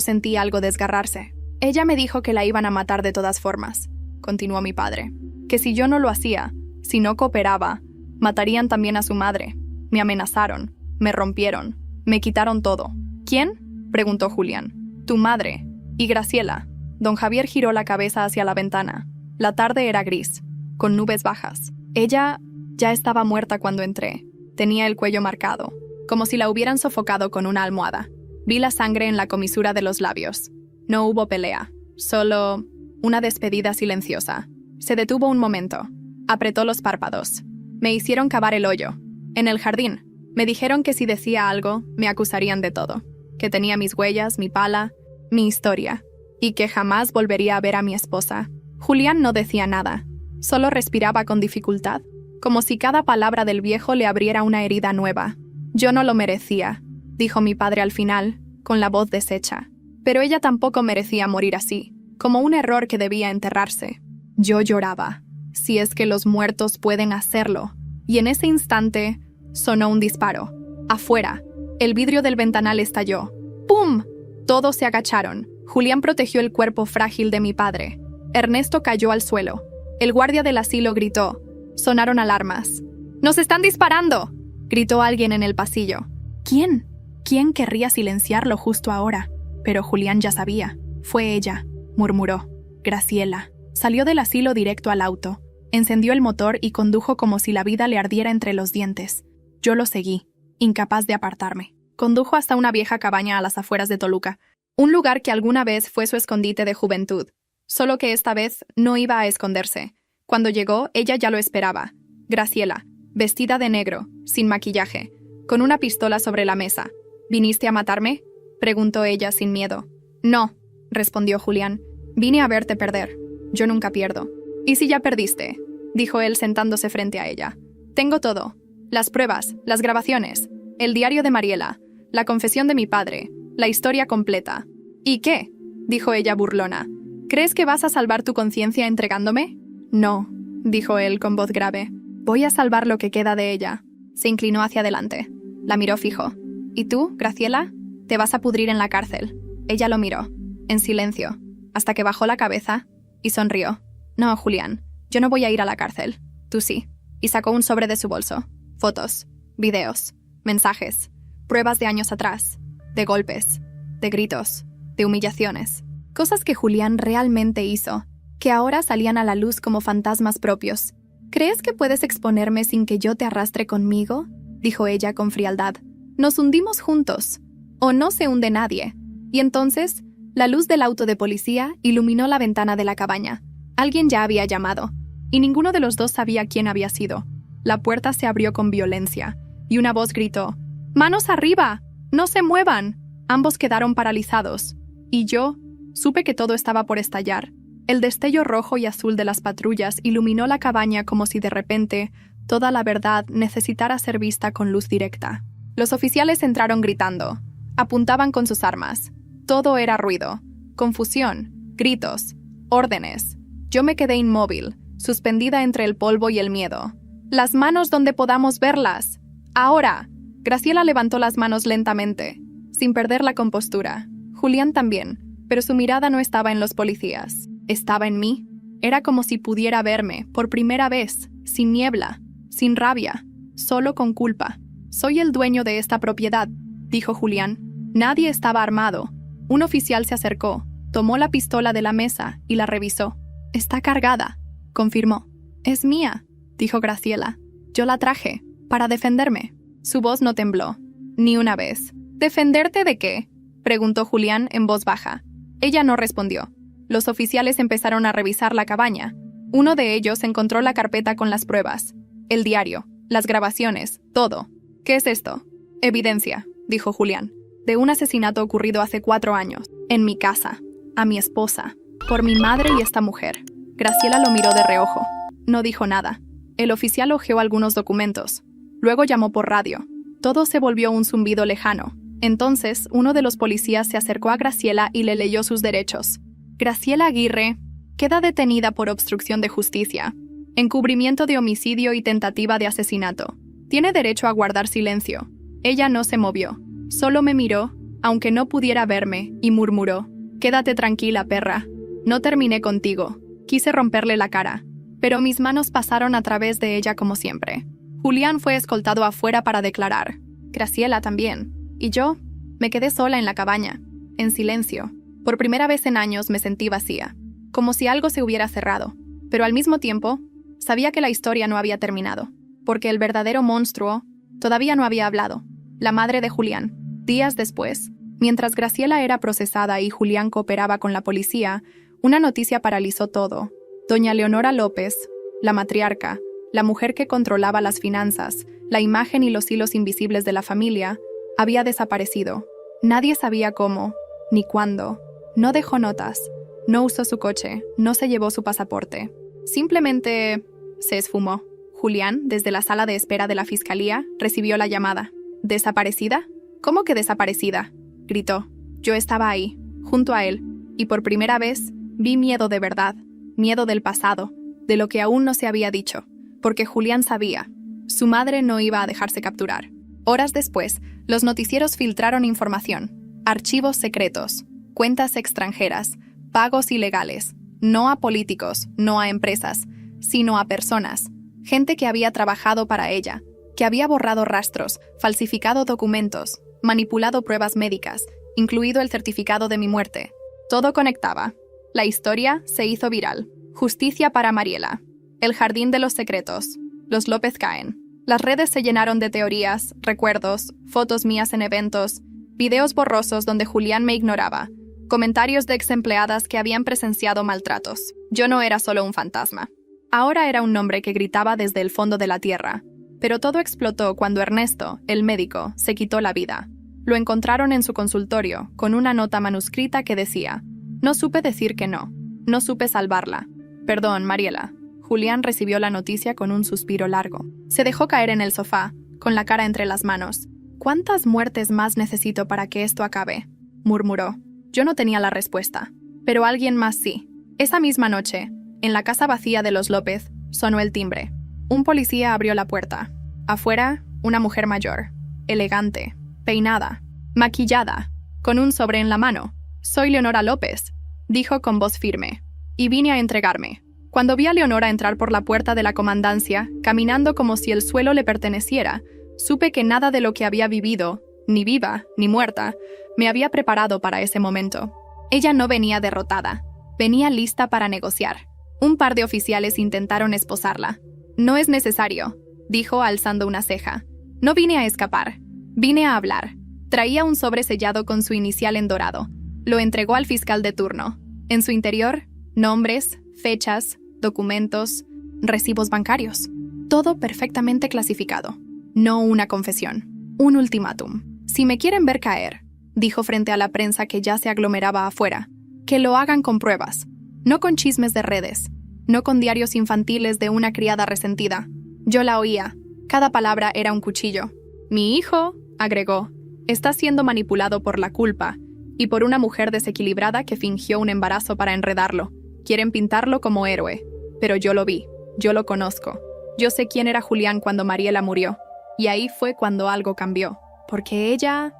sentí algo desgarrarse. «Ella me dijo que la iban a matar de todas formas», continuó mi padre, «que si yo no lo hacía, si no cooperaba, matarían también a su madre. Me amenazaron, me rompieron, me quitaron todo». «¿Quién?», preguntó Julián. «Tu madre. Y Graciela». Don Javier giró la cabeza hacia la ventana. La tarde era gris, con nubes bajas. Ella ya estaba muerta cuando entré. Tenía el cuello marcado, como si la hubieran sofocado con una almohada. Vi la sangre en la comisura de los labios. No hubo pelea, solo una despedida silenciosa. Se detuvo un momento. Apretó los párpados. Me hicieron cavar el hoyo. En el jardín. Me dijeron que si decía algo, me acusarían de todo. Que tenía mis huellas, mi pala, mi historia. Y que jamás volvería a ver a mi esposa. Julián no decía nada. Solo respiraba con dificultad, como si cada palabra del viejo le abriera una herida nueva. «Yo no lo merecía», dijo mi padre al final, con la voz deshecha. «Pero ella tampoco merecía morir así, como un error que debía enterrarse». Yo lloraba. Si es que los muertos pueden hacerlo. Y en ese instante sonó un disparo. Afuera, el vidrio del ventanal estalló. ¡Pum! Todos se agacharon. Julián protegió el cuerpo frágil de mi padre. Ernesto cayó al suelo. El guardia del asilo gritó. Sonaron alarmas. ¡Nos están disparando!, gritó alguien en el pasillo. ¿Quién? ¿Quién querría silenciarlo justo ahora? Pero Julián ya sabía. Fue ella, murmuró. Graciela. Salió del asilo directo al auto. Encendió el motor y condujo como si la vida le ardiera entre los dientes. Yo lo seguí, incapaz de apartarme. Condujo hasta una vieja cabaña a las afueras de Toluca, un lugar que alguna vez fue su escondite de juventud. Solo que esta vez no iba a esconderse. Cuando llegó, ella ya lo esperaba. Graciela, vestida de negro, sin maquillaje, con una pistola sobre la mesa. ¿Viniste a matarme?, preguntó ella sin miedo. No, respondió Julián. Vine a verte perder. Yo nunca pierdo. ¿Y si ya perdiste?, dijo él sentándose frente a ella. Tengo todo. Las pruebas, las grabaciones, el diario de Mariela, la confesión de mi padre, la historia completa. ¿Y qué?, dijo ella burlona. ¿Crees que vas a salvar tu conciencia entregándome? No, dijo él con voz grave. Voy a salvar lo que queda de ella. Se inclinó hacia adelante. La miró fijo. ¿Y tú, Graciela? Te vas a pudrir en la cárcel. Ella lo miró, en silencio, hasta que bajó la cabeza y sonrió. No, Julián, yo no voy a ir a la cárcel. Tú sí. Y sacó un sobre de su bolso. Fotos, videos, mensajes, pruebas de años atrás, de golpes, de gritos, de humillaciones. Cosas que Julián realmente hizo, que ahora salían a la luz como fantasmas propios. ¿Crees que puedes exponerme sin que yo te arrastre conmigo?, dijo ella con frialdad. Nos hundimos juntos. O no se hunde nadie. Y entonces, la luz del auto de policía iluminó la ventana de la cabaña. Alguien ya había llamado, y ninguno de los dos sabía quién había sido. La puerta se abrió con violencia, y una voz gritó: ¡Manos arriba! ¡No se muevan! Ambos quedaron paralizados. Y yo supe que todo estaba por estallar. El destello rojo y azul de las patrullas iluminó la cabaña como si de repente toda la verdad necesitara ser vista con luz directa. Los oficiales entraron gritando. Apuntaban con sus armas. Todo era ruido, confusión, gritos, órdenes. Yo me quedé inmóvil, suspendida entre el polvo y el miedo. ¡Las manos donde podamos verlas! ¡Ahora! Graciela levantó las manos lentamente, sin perder la compostura. Julián también, pero su mirada no estaba en los policías. Estaba en mí. Era como si pudiera verme, por primera vez, sin niebla, sin rabia, solo con culpa. Soy el dueño de esta propiedad, dijo Julián. Nadie estaba armado. Un oficial se acercó, tomó la pistola de la mesa y la revisó. Está cargada, confirmó. Es mía, dijo Graciela. Yo la traje, para defenderme. Su voz no tembló, ni una vez. ¿Defenderte de qué?, preguntó Julián en voz baja. Ella no respondió. Los oficiales empezaron a revisar la cabaña. Uno de ellos encontró la carpeta con las pruebas, el diario, las grabaciones, todo. ¿Qué es esto? Evidencia, dijo Julián, de un asesinato ocurrido hace 4 años, en mi casa, a mi esposa, por mi madre y esta mujer. Graciela lo miró de reojo. No dijo nada. El oficial hojeó algunos documentos. Luego llamó por radio. Todo se volvió un zumbido lejano. Entonces, uno de los policías se acercó a Graciela y le leyó sus derechos. Graciela Aguirre queda detenida por obstrucción de justicia, encubrimiento de homicidio y tentativa de asesinato. Tiene derecho a guardar silencio. Ella no se movió. Solo me miró, aunque no pudiera verme, y murmuró: «Quédate tranquila, perra. No terminé contigo». Quise romperle la cara, pero mis manos pasaron a través de ella como siempre. Julián fue escoltado afuera para declarar. Graciela también. Y yo me quedé sola en la cabaña, en silencio. Por primera vez en años me sentí vacía, como si algo se hubiera cerrado. Pero al mismo tiempo, sabía que la historia no había terminado, porque el verdadero monstruo todavía no había hablado. La madre de Julián. Días después, mientras Graciela era procesada y Julián cooperaba con la policía, una noticia paralizó todo. Doña Leonora López, la matriarca, la mujer que controlaba las finanzas, la imagen y los hilos invisibles de la familia, había desaparecido. Nadie sabía cómo, ni cuándo. No dejó notas, no usó su coche, no se llevó su pasaporte. Simplemente se esfumó. Julián, desde la sala de espera de la fiscalía, recibió la llamada. ¿Desaparecida? ¿Cómo que desaparecida?, gritó. Yo estaba ahí, junto a él, y por primera vez vi miedo de verdad, miedo del pasado, de lo que aún no se había dicho, porque Julián sabía. Su madre no iba a dejarse capturar. Horas después, los noticieros filtraron información. archivos secretos, cuentas extranjeras, pagos ilegales, no a políticos, no a empresas, sino a personas, gente que había trabajado para ella, que había borrado rastros, falsificado documentos, manipulado pruebas médicas, incluido el certificado de mi muerte. Todo conectaba. La historia se hizo viral. Justicia para Mariela. El jardín de los secretos. Los López caen. Las redes se llenaron de teorías, recuerdos, fotos mías en eventos, videos borrosos donde Julián me ignoraba, comentarios de exempleadas que habían presenciado maltratos. Yo no era solo un fantasma. Ahora era un nombre que gritaba desde el fondo de la tierra. Pero todo explotó cuando Ernesto, el médico, se quitó la vida. Lo encontraron en su consultorio, con una nota manuscrita que decía: «No supe decir que no. No supe salvarla. Perdón, Mariela». Julián recibió la noticia con un suspiro largo. Se dejó caer en el sofá, con la cara entre las manos. «¿Cuántas muertes más necesito para que esto acabe?», murmuró. Yo no tenía la respuesta, pero alguien más sí. Esa misma noche, en la casa vacía de los López, sonó el timbre. Un policía abrió la puerta. Afuera, una mujer mayor, elegante, peinada, maquillada, con un sobre en la mano. «Soy Leonora López», dijo con voz firme, «y vine a entregarme». Cuando vi a Leonora entrar por la puerta de la comandancia, caminando como si el suelo le perteneciera, supe que nada de lo que había vivido, ni viva, ni muerta, me había preparado para ese momento. Ella no venía derrotada, venía lista para negociar. Un par de oficiales intentaron esposarla. «No es necesario», dijo alzando una ceja. «No vine a escapar, vine a hablar». Traía un sobre sellado con su inicial en dorado. Lo entregó al fiscal de turno. En su interior, nombres, fechas, documentos, recibos bancarios. Todo perfectamente clasificado. No una confesión. Un ultimátum. «Si me quieren ver caer», dijo frente a la prensa que ya se aglomeraba afuera, «que lo hagan con pruebas. No con chismes de redes. No con diarios infantiles de una criada resentida». Yo la oía. Cada palabra era un cuchillo. «Mi hijo», agregó, «está siendo manipulado por la culpa y por una mujer desequilibrada que fingió un embarazo para enredarlo. Quieren pintarlo como héroe. Pero yo lo vi. Yo lo conozco. Yo sé quién era Julián cuando Mariela murió. Y ahí fue cuando algo cambió. Porque ella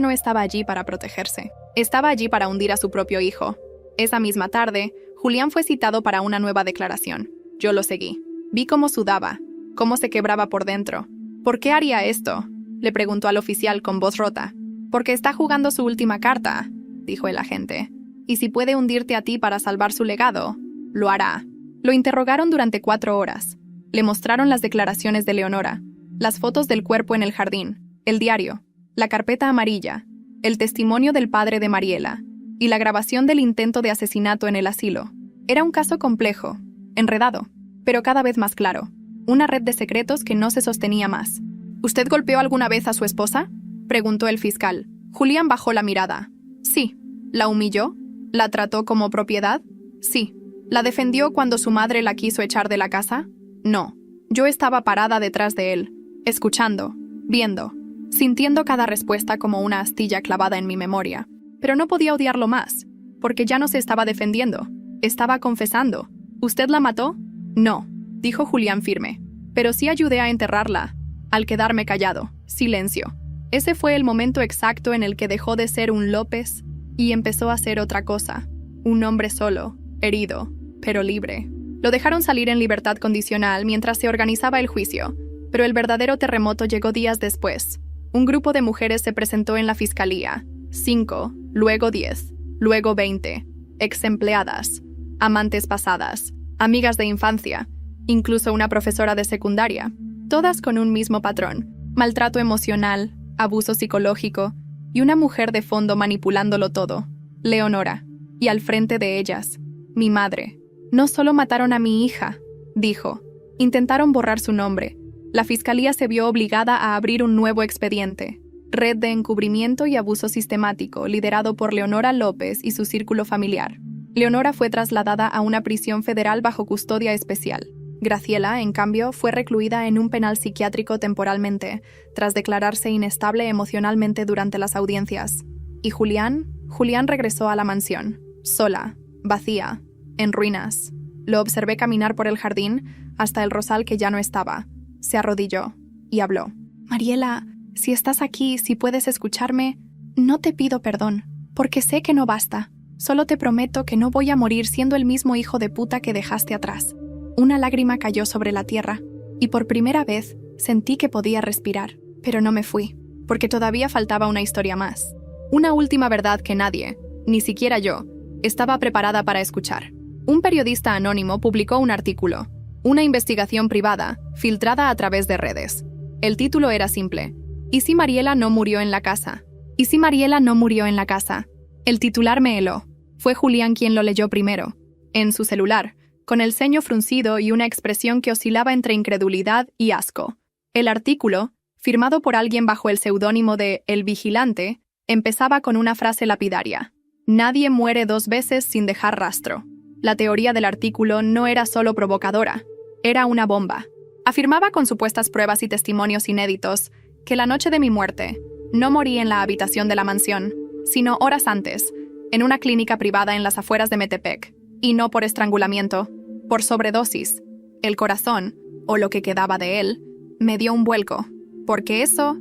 no estaba allí para protegerse. Estaba allí para hundir a su propio hijo. Esa misma tarde, Julián fue citado para una nueva declaración. Yo lo seguí. Vi cómo sudaba, cómo se quebraba por dentro. «¿Por qué haría esto?», le preguntó al oficial con voz rota. «Porque está jugando su última carta», dijo el agente. «Y si puede hundirte a ti para salvar su legado, lo hará». Lo interrogaron durante 4 horas. Le mostraron las declaraciones de Leonora, las fotos del cuerpo en el jardín, el diario, la carpeta amarilla, el testimonio del padre de Mariela y la grabación del intento de asesinato en el asilo. Era un caso complejo, enredado, pero cada vez más claro. Una red de secretos que no se sostenía más. «¿Usted golpeó alguna vez a su esposa?», preguntó el fiscal. Julián bajó la mirada. «Sí». «¿La humilló? ¿La trató como propiedad?». «Sí». «¿La defendió cuando su madre la quiso echar de la casa?». «No». Yo estaba parada detrás de él, escuchando, viendo, sintiendo cada respuesta como una astilla clavada en mi memoria. Pero no podía odiarlo más, porque ya no se estaba defendiendo, estaba confesando. «¿Usted la mató?». «No», dijo Julián firme, «pero sí ayudé a enterrarla». Al quedarme callado, silencio. Ese fue el momento exacto en el que dejó de ser un López y empezó a ser otra cosa. Un hombre solo, herido, pero libre. Lo dejaron salir en libertad condicional mientras se organizaba el juicio, pero el verdadero terremoto llegó días después. Un grupo de mujeres se presentó en la fiscalía. 5, luego 10, luego 20. Exempleadas, amantes pasadas, amigas de infancia, incluso una profesora de secundaria. Todas con un mismo patrón: maltrato emocional, abuso psicológico y una mujer de fondo manipulándolo todo. Leonora. Y al frente de ellas, mi madre. «No solo mataron a mi hija», dijo. «Intentaron borrar su nombre. La fiscalía se vio obligada a abrir un nuevo expediente. Red de encubrimiento y abuso sistemático, liderado por Leonora López y su círculo familiar». Leonora fue trasladada a una prisión federal bajo custodia especial. Graciela, en cambio, fue recluida en un penal psiquiátrico temporalmente, tras declararse inestable emocionalmente durante las audiencias. ¿Y Julián? Julián regresó a la mansión, sola, vacía, en ruinas. Lo observé caminar por el jardín hasta el rosal que ya no estaba. Se arrodilló y habló. «Mariela, si estás aquí, si puedes escucharme, No te pido perdón, porque sé que no basta. Solo te prometo que no voy a morir siendo el mismo hijo de puta que dejaste atrás. Una lágrima cayó sobre la tierra, y por primera vez sentí que podía respirar. Pero no me fui, porque todavía faltaba una historia más. Una última verdad que nadie, ni siquiera yo, estaba preparada para escuchar. Un periodista anónimo publicó un artículo, una investigación privada, filtrada a través de redes. El título era simple: ¿y si Mariela no murió en la casa? ¿Y si Mariela no murió en la casa? El titular me heló. Fue Julián quien lo leyó primero, en su celular, con el ceño fruncido y una expresión que oscilaba entre incredulidad y asco. El artículo, firmado por alguien bajo el seudónimo de El Vigilante, empezaba con una frase lapidaria: nadie muere 2 veces sin dejar rastro. La teoría del artículo no era solo provocadora, era una bomba. Afirmaba con supuestas pruebas y testimonios inéditos que la noche de mi muerte no morí en la habitación de la mansión, sino horas antes, en una clínica privada en las afueras de Metepec, y no por estrangulamiento, por sobredosis. El corazón, o lo que quedaba de él, me dio un vuelco, porque eso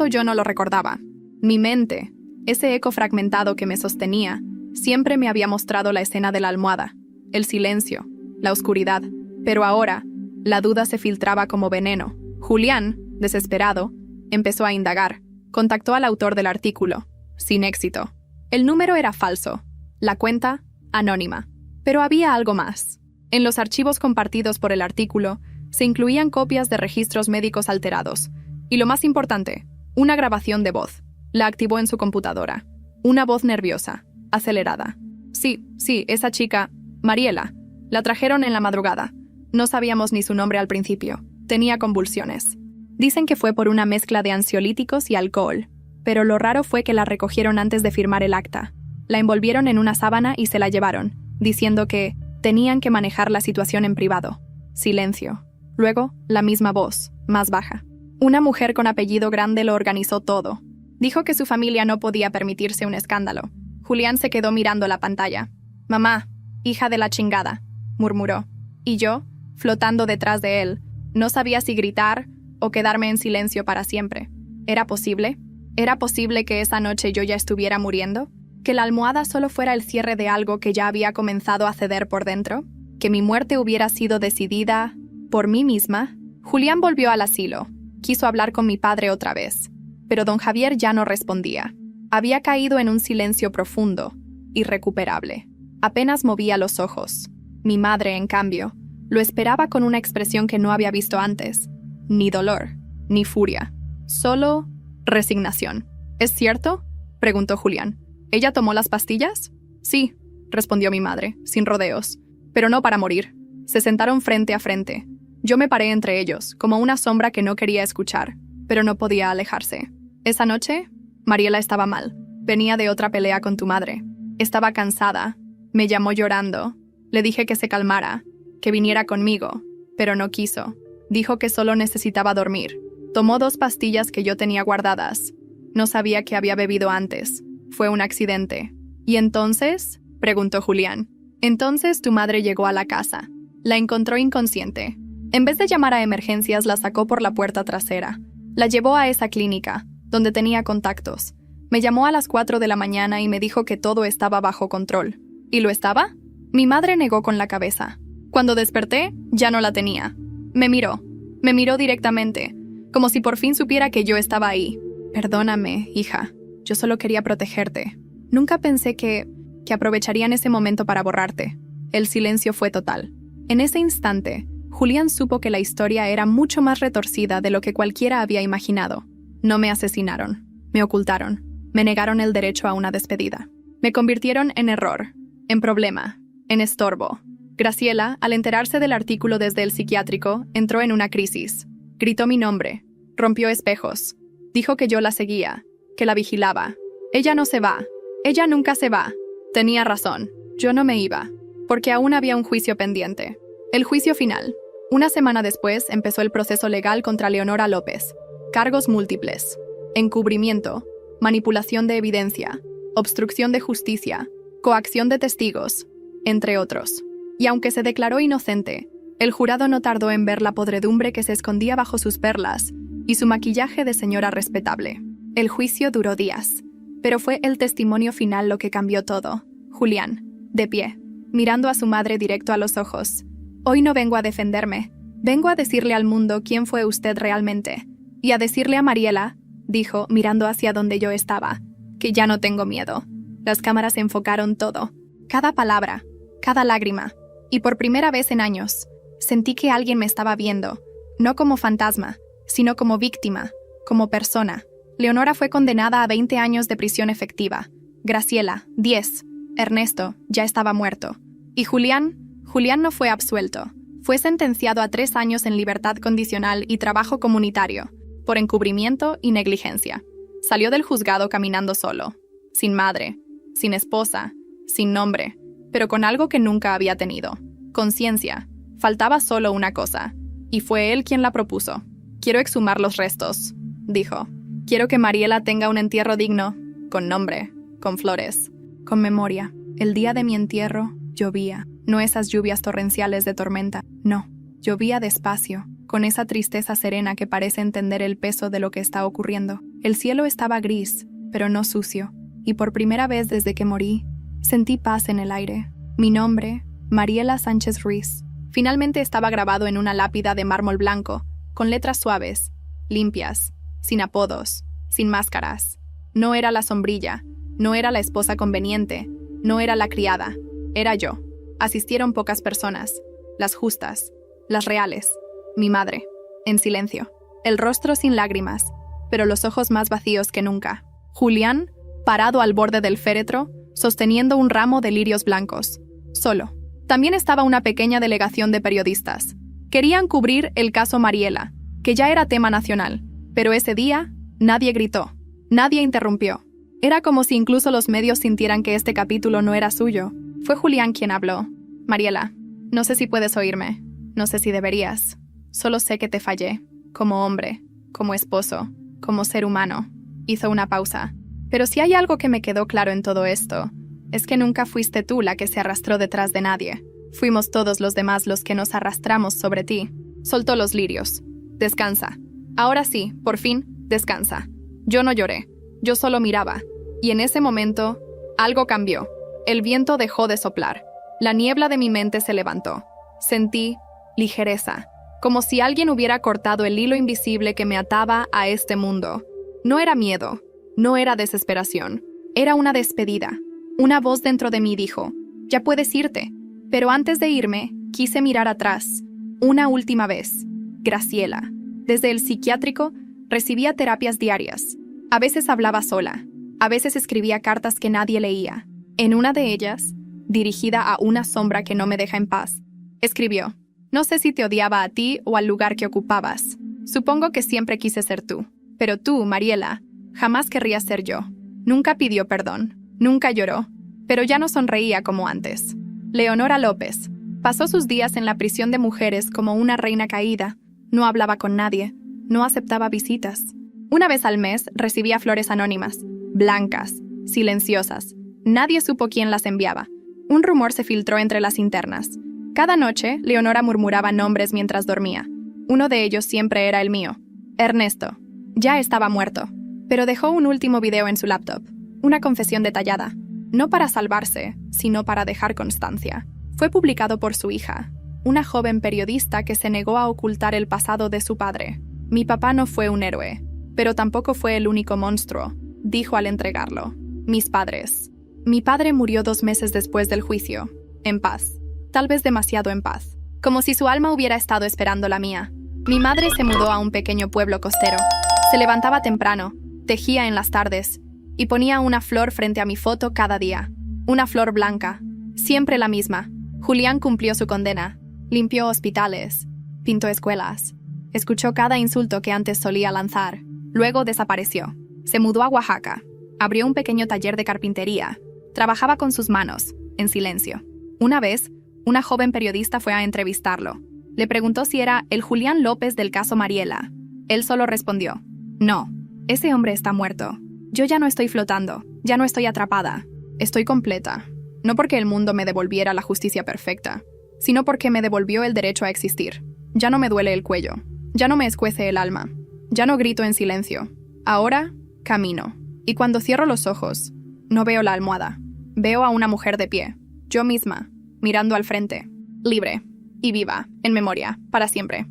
yo no lo recordaba. Mi mente, ese eco fragmentado que me sostenía, siempre me había mostrado la escena de la almohada, el silencio, la oscuridad, pero ahora, la duda se filtraba como veneno. Julián, desesperado, empezó a indagar. Contactó al autor del artículo, sin éxito. El número era falso, la cuenta, anónima. Pero había algo más. En los archivos compartidos por el artículo, se incluían copias de registros médicos alterados. Y lo más importante, una grabación de voz. La activó en su computadora. Una voz nerviosa, acelerada. Sí, esa chica, Mariela. La trajeron en la madrugada. No sabíamos ni su nombre al principio. Tenía convulsiones. Dicen que fue por una mezcla de ansiolíticos y alcohol. Pero lo raro fue que la recogieron antes de firmar el acta. La envolvieron en una sábana y se la llevaron, diciendo que tenían que manejar la situación en privado. Silencio. Luego, la misma voz, más baja. Una mujer con apellido grande lo organizó todo. Dijo que su familia no podía permitirse un escándalo. Julián se quedó mirando la pantalla. «Mamá, hija de la chingada», murmuró. Y yo, flotando detrás de él, no sabía si gritar o quedarme en silencio para siempre. ¿Era posible? ¿Era posible que esa noche yo ya estuviera muriendo? ¿Que la almohada solo fuera el cierre de algo que ya había comenzado a ceder por dentro? ¿Que mi muerte hubiera sido decidida por mí misma? Julián volvió al asilo. Quiso hablar con mi padre otra vez. Pero don Javier ya no respondía. Había caído en un silencio profundo, irrecuperable. Apenas movía los ojos. Mi madre, en cambio, lo esperaba con una expresión que no había visto antes. Ni dolor, ni furia. Solo resignación. ¿Es cierto?, preguntó Julián. ¿Ella tomó las pastillas? Sí, respondió mi madre, sin rodeos. Pero no para morir. Se sentaron frente a frente. Yo me paré entre ellos, como una sombra que no quería escuchar, pero no podía alejarse. Esa noche, Mariela estaba mal. Venía de otra pelea con tu madre. Estaba cansada. Me llamó llorando. Le dije que se calmara, que viniera conmigo, pero no quiso. Dijo que solo necesitaba dormir. Tomó 2 pastillas que yo tenía guardadas. No sabía que había bebido antes. Fue un accidente. ¿Y entonces?, preguntó Julián. Entonces tu madre llegó a la casa. La encontró inconsciente. En vez de llamar a emergencias, la sacó por la puerta trasera. La llevó a esa clínica, donde tenía contactos. Me llamó a las 4 de la mañana y me dijo que todo estaba bajo control. ¿Y lo estaba? Mi madre negó con la cabeza. Cuando desperté, ya no la tenía. Me miró directamente, como si por fin supiera que yo estaba ahí. Perdóname, hija. Yo solo quería protegerte. Nunca pensé que aprovecharían ese momento para borrarte. El silencio fue total. En ese instante, Julián supo que la historia era mucho más retorcida de lo que cualquiera había imaginado. No me asesinaron. Me ocultaron. Me negaron el derecho a una despedida. Me convirtieron en error, en problema, en estorbo. Graciela, al enterarse del artículo desde el psiquiátrico, entró en una crisis. Gritó mi nombre. Rompió espejos. Dijo que yo la seguía, que la vigilaba. Ella no se va. Ella nunca se va. Tenía razón. Yo no me iba, porque aún había un juicio pendiente. El juicio final. Una semana después empezó el proceso legal contra Leonora López. Cargos múltiples. Encubrimiento, manipulación de evidencia, obstrucción de justicia, coacción de testigos, entre otros. Y aunque se declaró inocente, el jurado no tardó en ver la podredumbre que se escondía bajo sus perlas y su maquillaje de señora respetable. El juicio duró días. Pero fue el testimonio final lo que cambió todo. Julián, de pie, mirando a su madre directo a los ojos. Hoy no vengo a defenderme. Vengo a decirle al mundo quién fue usted realmente. Y a decirle a Mariela, dijo, mirando hacia donde yo estaba, que ya no tengo miedo. Las cámaras enfocaron todo. Cada palabra, cada lágrima. Y por primera vez en años, sentí que alguien me estaba viendo. No como fantasma, sino como víctima, como persona. Leonora fue condenada a 20 años de prisión efectiva. Graciela, 10. Ernesto, ya estaba muerto. Y Julián no fue absuelto. Fue sentenciado a 3 años en libertad condicional y trabajo comunitario, por encubrimiento y negligencia. Salió del juzgado caminando solo, sin madre, sin esposa, sin nombre, pero con algo que nunca había tenido: conciencia. Faltaba solo una cosa, y fue él quien la propuso. Quiero exhumar los restos, dijo. Quiero que Mariela tenga un entierro digno, con nombre, con flores, con memoria. El día de mi entierro llovía, no esas lluvias torrenciales de tormenta, no, llovía despacio, con esa tristeza serena que parece entender el peso de lo que está ocurriendo. El cielo estaba gris, pero no sucio, y por primera vez desde que morí, sentí paz en el aire. Mi nombre, Mariela Sánchez Ruiz, finalmente estaba grabado en una lápida de mármol blanco, con letras suaves, limpias, sin apodos, sin máscaras. No era la sombrilla, no era la esposa conveniente, no era la criada, era yo. Asistieron pocas personas, las justas, las reales, mi madre, en silencio, el rostro sin lágrimas, pero los ojos más vacíos que nunca. Julián, parado al borde del féretro, sosteniendo un ramo de lirios blancos, solo. También estaba una pequeña delegación de periodistas. Querían cubrir el caso Mariela, que ya era tema nacional, pero ese día nadie gritó, nadie interrumpió. Era como si incluso los medios sintieran que este capítulo no era suyo. Fue Julián quien habló. Mariela, no sé si puedes oírme, no sé si deberías. Solo sé que te fallé, como hombre, como esposo, como ser humano. Hizo una pausa. Pero si hay algo que me quedó claro en todo esto, es que nunca fuiste tú la que se arrastró detrás de nadie. Fuimos todos los demás los que nos arrastramos sobre ti. Soltó los lirios. Descansa. Ahora sí, por fin, descansa. Yo no lloré, yo solo miraba. Y en ese momento, algo cambió. El viento dejó de soplar. La niebla de mi mente se levantó. Sentí ligereza, como si alguien hubiera cortado el hilo invisible que me ataba a este mundo. No era miedo, no era desesperación, era una despedida. Una voz dentro de mí dijo, ya puedes irte. Pero antes de irme, quise mirar atrás. Una última vez. Graciela. Desde el psiquiátrico, recibía terapias diarias. A veces hablaba sola. A veces escribía cartas que nadie leía. En una de ellas, dirigida a una sombra que no me deja en paz, escribió, no sé si te odiaba a ti o al lugar que ocupabas. Supongo que siempre quise ser tú. Pero tú, Mariela, jamás querrías ser yo. Nunca pidió perdón. Nunca lloró. Pero ya no sonreía como antes. Leonora López pasó sus días en la prisión de mujeres como una reina caída. No hablaba con nadie. No aceptaba visitas. Una vez al mes recibía flores anónimas, blancas, silenciosas. Nadie supo quién las enviaba. Un rumor se filtró entre las internas. Cada noche, Leonora murmuraba nombres mientras dormía. Uno de ellos siempre era el mío. Ernesto. Ya estaba muerto, pero dejó un último video en su laptop. Una confesión detallada. No para salvarse, sino para dejar constancia. Fue publicado por su hija, una joven periodista que se negó a ocultar el pasado de su padre. Mi papá no fue un héroe, pero tampoco fue el único monstruo, dijo al entregarlo. Mis padres. Mi padre murió 2 meses después del juicio, en paz. Tal vez demasiado en paz. Como si su alma hubiera estado esperando la mía. Mi madre se mudó a un pequeño pueblo costero. Se levantaba temprano, tejía en las tardes, y ponía una flor frente a mi foto cada día. Una flor blanca, siempre la misma. Julián cumplió su condena. Limpió hospitales, pintó escuelas. Escuchó cada insulto que antes solía lanzar. Luego desapareció. Se mudó a Oaxaca. Abrió un pequeño taller de carpintería. Trabajaba con sus manos, en silencio. Una vez, una joven periodista fue a entrevistarlo. Le preguntó si era el Julián López del caso Mariela. Él solo respondió, no, ese hombre está muerto. Yo ya no estoy flotando, ya no estoy atrapada. Estoy completa. No porque el mundo me devolviera la justicia perfecta, sino porque me devolvió el derecho a existir. Ya no me duele el cuello. Ya no me escuece el alma. Ya no grito en silencio. Ahora, camino. Y cuando cierro los ojos, no veo la almohada. Veo a una mujer de pie, yo misma, mirando al frente, libre y viva, en memoria, para siempre.